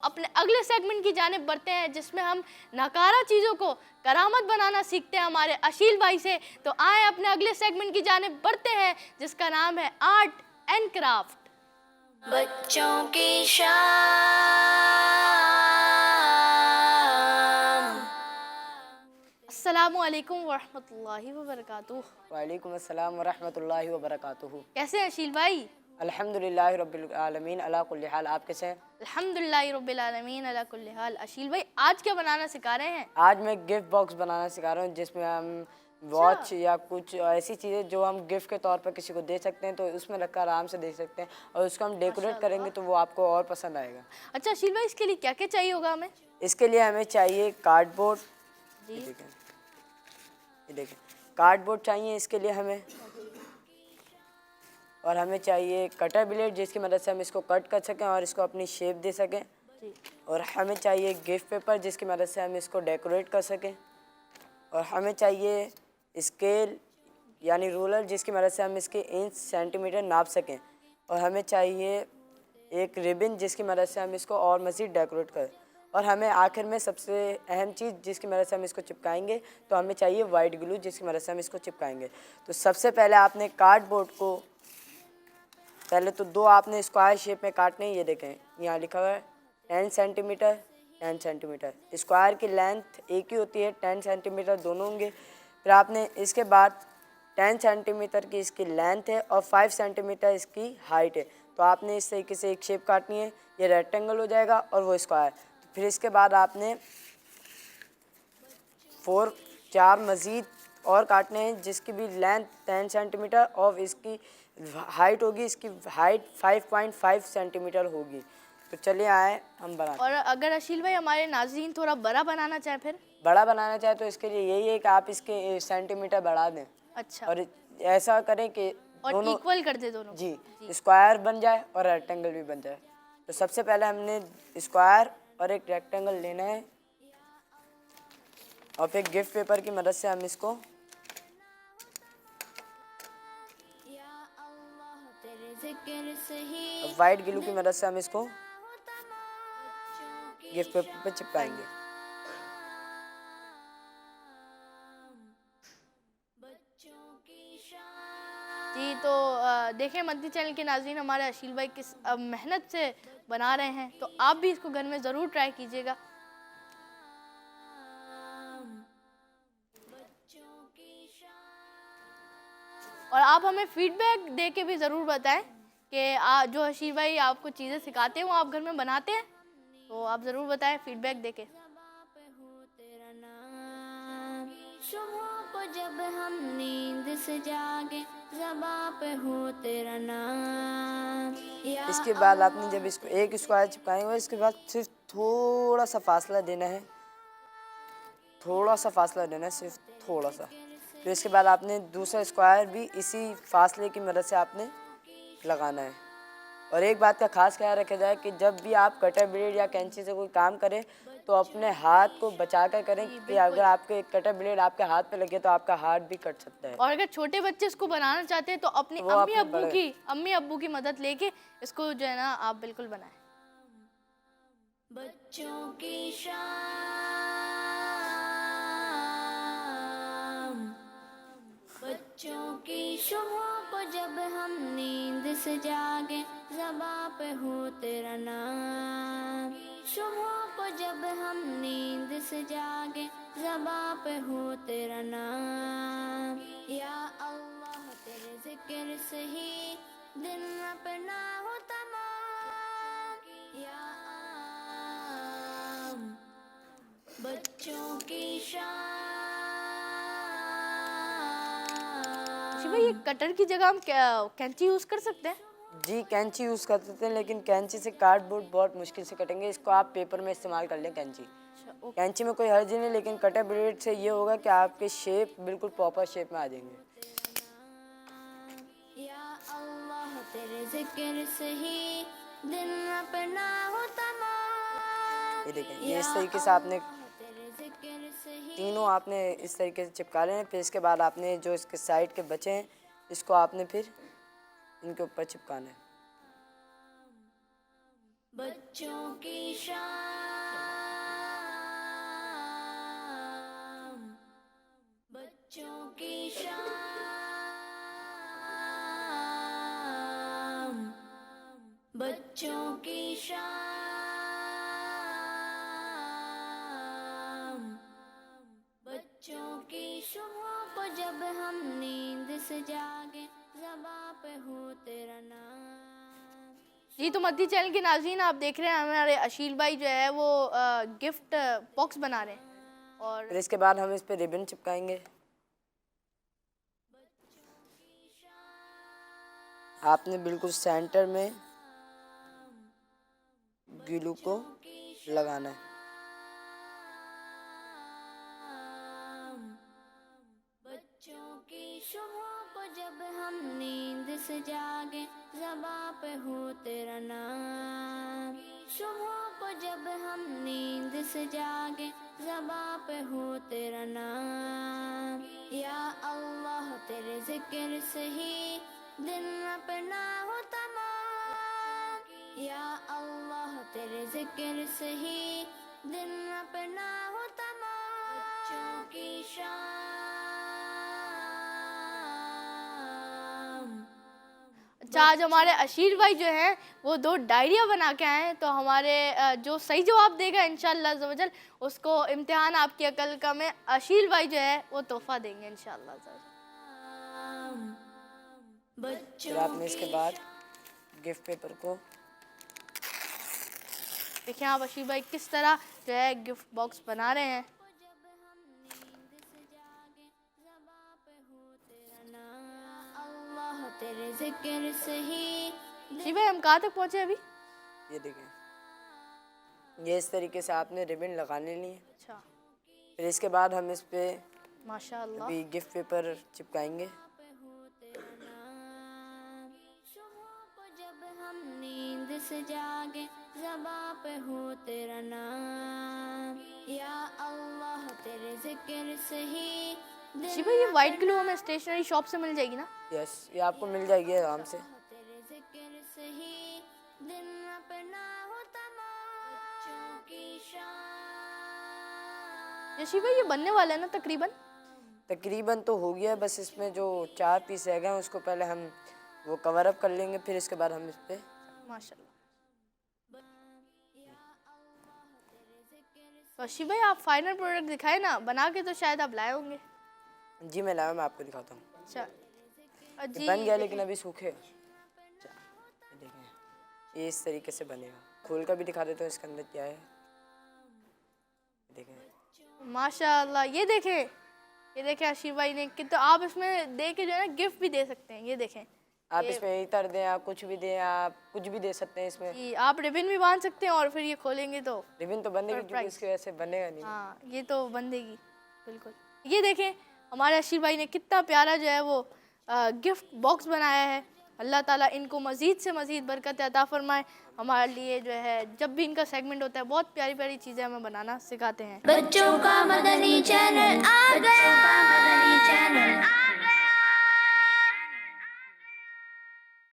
अपने अगले सेगमेंट की जानिब बढ़ते हैं, जिसमें हम नकारा चीज़ों को करामत बनाना सीखते हैं हमारे अशील भाई से। तो आए अपने अगले सेगमेंट की जानिब बढ़ते हैं, जिसका नाम है आर्ट एंड क्राफ्ट। बच्चों की शाम। अस्सलामुअलैकुम वरहमतुल्लाहि वबरकातुहू। वालेकुम अस्सलाम वरहमतुल्लाहि वबरकातुहू। कैसे हैं अशील भाई? अल्हम्दुलिल्लाहि रब्बिल आलमीन अला कुल्ली हाल। आप कैसे हैं? अल्हम्दुलिल्लाहि रब्बिल आलमीन अला कुल्ली हाल। अशील भाई, आज क्या बनाना सिखा रहे हैं? आज मैं गिफ्ट बॉक्स बनाना सिखा रहा हूँ, जिसमें हम वॉच या कुछ ऐसी चीज़ें जो हम गिफ्ट के तौर पर किसी को दे सकते हैं, तो उसमें रखकर आराम से दे सकते हैं, और उसको हम डेकोरेट करेंगे तो वो आपको और पसंद आएगा। अच्छा अशील भाई, इसके लिए क्या क्या चाहिए होगा हमें? इसके लिए हमें चाहिए कार्डबोर्ड। ये देखें कार्डबोर्ड चाहिए इसके लिए हमें, और हमें चाहिए कटर ब्लेड, जिसकी मदद से हम इसको कट कर सकें और इसको अपनी शेप दे सकें। और हमें चाहिए गिफ्ट पेपर, जिसकी मदद से हम इसको डेकोरेट कर सकें। और हमें चाहिए स्केल यानी रूलर, जिसकी मदद से हम इसके इंच सेंटीमीटर नाप सकें। और हमें चाहिए एक रिबन, जिसकी मदद से हम इसको और मज़ीद डेकोरेट करें। और हमें आखिर में सबसे अहम चीज़, जिसकी मदद से हम इसको चिपकाएंगे, तो हमें चाहिए वाइट ग्लू, जिसकी मदद से हम इसको चिपकाएंगे। तो सबसे पहले आपने कार्डबोर्ड को पहले तो दो आपने स्क्वायर शेप में काटने हैं। ये देखें यहाँ लिखा हुआ है 10 सेंटीमीटर 10 सेंटीमीटर। स्क्वायर की लेंथ एक ही होती है, 10 सेंटीमीटर दोनों होंगे। फिर आपने इसके बाद 10 सेंटीमीटर की इसकी लेंथ है और 5 सेंटीमीटर इसकी हाइट है। तो आपने इस तरीके से एक शेप काटनी है, ये रेक्टेंगल हो जाएगा और वो स्क्वायर। तो फिर इसके बाद आपने 4 मज़ीद और काटने हैं, जिसकी भी लेंथ 10 सेंटीमीटर और इसकी हाइट होगी, इसकी हाइट 5.5 सेंटीमीटर होगी। तो चलिए आए हम बनाते हैं। और अगर अशील भाई हमारे नाज़रीन थोड़ा बड़ा बनाना चाहे, फिर बड़ा बनाना चाहे तो इसके लिए यही है कि आप इसके सेंटीमीटर बढ़ा दें। अच्छा, और ऐसा करें कि और दोनों इक्वल कर दे दोनों। जी स्क्वायर बन जाए और रेक्टेंगल भी बन जाए। तो सबसे पहले हमने स्क्वायर और एक रेक्टेंगल लेना है, और फिर गिफ्ट पेपर की मदद से हम इसको वाइट ग्लू की मदद से हम इसको गिफ्ट पेपर पे चिपकाएंगे। जी, तो देखें मद्दी चैनल के नाज़रीन, हमारे अशील भाई किस मेहनत से बना रहे हैं, तो आप भी इसको घर में ज़रूर ट्राई कीजिएगा। और आप हमें फीडबैक दे के भी ज़रूर बताएं कि जो अशील भाई आपको चीज़ें सिखाते हैं वो आप घर में बनाते हैं, तो आप ज़रूर बताएं फीडबैक दे के। सुबह को जब हम नींद से जागे, ज़बां पे हो तेरा नाम। इसके बाद आपने जब इसको एक स्क्वायर चिपकाएंगे, इसके बाद सिर्फ थोड़ा सा फासला देना है, सिर्फ थोड़ा सा। तो इसके बाद आपने दूसरा स्क्वायर भी इसी फासले की मदद से आपने लगाना है। और एक बात का खास ख्याल रखा जाए कि जब भी आप कटर ब्लेड या कैंची से कोई काम करें, तो अपने हाथ को बचा कर करें, कि अगर आपके कटर ब्लेड आपके हाथ पे लगे तो आपका हाथ भी कट सकता है। और अगर छोटे बच्चे इसको बनाना चाहते हैं तो अपनी वो अम्मी अब्बू की मदद लेके इसको जो है ना आप बिल्कुल बनाएं। बच्चों की शाम। बच्चों की सुबह को जब हम नींद से जागे, ज़बां पे हो तेरा नाम। सुबह को जब हम नींद से जागे, ज़बां पे हो तेरा नाम। या अल्लाह तेरे ज़िक्र से ही दिन अपना हो तमाम। या आम। बच्चों की शाम। भाई, ये कटर की जगह हम कैंची यूज़ कर सकते हैं? जी कैंची यूज़ कर सकते हैं, लेकिन कैंची से कार्डबोर्ड बहुत मुश्किल से कटेंगे। इसको आप पेपर में इस्तेमाल कर लें कैंची। कैंची में कोई हर्ज नहीं, लेकिन कटर ब्लेड से ये होगा कि आपके शेप बिल्कुल प्रॉपर शेप में आ जाएंगे। या अल्लाह तेरे ज़िक्र से ही दिन अपना हो तमाम। ये देखें, ये इस तरीके से आपने तीनों आपने इस तरीके से चिपका लें। फिर इसके बाद आपने जो इसके साइड के बचे हैं, इसको आपने फिर इनके ऊपर चिपकाना है। बच्चों की शान। बच्चों की शाम, बच्चों की सुबह को जब हम नींद से जागे, ज़बां पे हो तेरा नाम। जी, तो मध्य चैनल के नाज़रीन, आप देख रहे हैं हमारे अशील भाई जो है वो गिफ्ट बॉक्स बना रहे हैं। और फिर इसके बाद हम इस पे रिबन चिपकाएंगे। आपने बिल्कुल सेंटर में ग्लू को लगाना है। बच्चों की सुबह को जब हम नींद से जागे, ज़बां पे हो तेरा नाम। सुबह को जब हम नींद से जागे, ज़बां पे हो तेरा नाम। या अल्लाह तेरे जिक्र से ही दिन अपना हो तमाम। या अल्लाह तेरे जिक्र से ही दिन अपना हो तमाम। बच्चों की शाम। अच्छा, आज हमारे अशील भाई जो हैं वो 2 डायरिया बना के आए हैं। तो हमारे जो सही जवाब देगा इंशाअल्लाह ज़वजल उसको इम्तिहान आपकी अकल का में अशील भाई जो है वो तोहफ़ा देंगे इंशाअल्लाह ज़वजल। फिर आपने इसके बाद गिफ्ट पेपर को देखिए आप अशील भाई किस तरह जो है गिफ्ट बॉक्स बना रहे हैं। अल्लाह तेरे जिक्र से ही। जी भाई, हम कहाँ तक पहुँचे अभी? ये देखिए, ये इस तरीके से आपने रिबन लगा लेनी है। अच्छा, फिर इसके बाद हम इस पे माशाअल्लाह। अभी गिफ्ट पेपर चिपकाएंगे। जब हम नींद से जागे, ज़बां पे हो तेरा नाम। या अल्लाह तेरे जिक्र से ही। जी भाई, ये वाइट ग्लू हमें स्टेशनरी शॉप से मिल जाएगी ना? यस, ये आपको मिल जाएगी आराम से। तेरे जिक्र से ही दिन अपना हो तमाम। बच्चों की शाम। यशी भाई, ये बनने वाला है ना तकरीबन? तकरीबन तो हो गया है, बस इसमें जो 4 पीस रह गए हैं उसको पहले हम वो कवर अप कर लेंगे। फिर इसके बाद हम इस पे माशाल्लाह। तो अशी भाई, आप फाइनल प्रोडक्ट दिखाए ना, बना के तो शायद आप लाए होंगे। जी मैं लाया, मैं आपको दिखाता हूँ। अच्छा ये बन गया लेकिन अभी सूखे। देखें, ये इस तरीके से बनेगा। खोल कर भी दिखा देता हूँ इसके अंदर क्या है। देखें माशाल्लाह, ये देखें अशी भाई ने कि, तो आप इसमें दे के जो है ना गिफ्ट भी दे सकते हैं। ये देखें, आप इसमें इतर दें, आप कुछ भी दें, आप कुछ भी दे सकते हैं इसमें। कि आप रिबन भी बांध सकते हैं और फिर ये खोलेंगे तो रिबन तो बनेगी क्योंकि इसकी वजह से बनेगा नहीं। हाँ, ये तो बन देगी बिल्कुल। ये देखें हमारे अशीर भाई ने कितना प्यारा जो है वो गिफ्ट बॉक्स बनाया है। अल्लाह ताला इनको मज़ीद से मज़ीद बरकत अता फरमाए। हमारे लिए जो है जब भी इनका सेगमेंट होता है बहुत प्यारी प्यारी चीज़ें हमें बनाना सिखाते हैं। बच्चों का मदनी चैनल आ गया।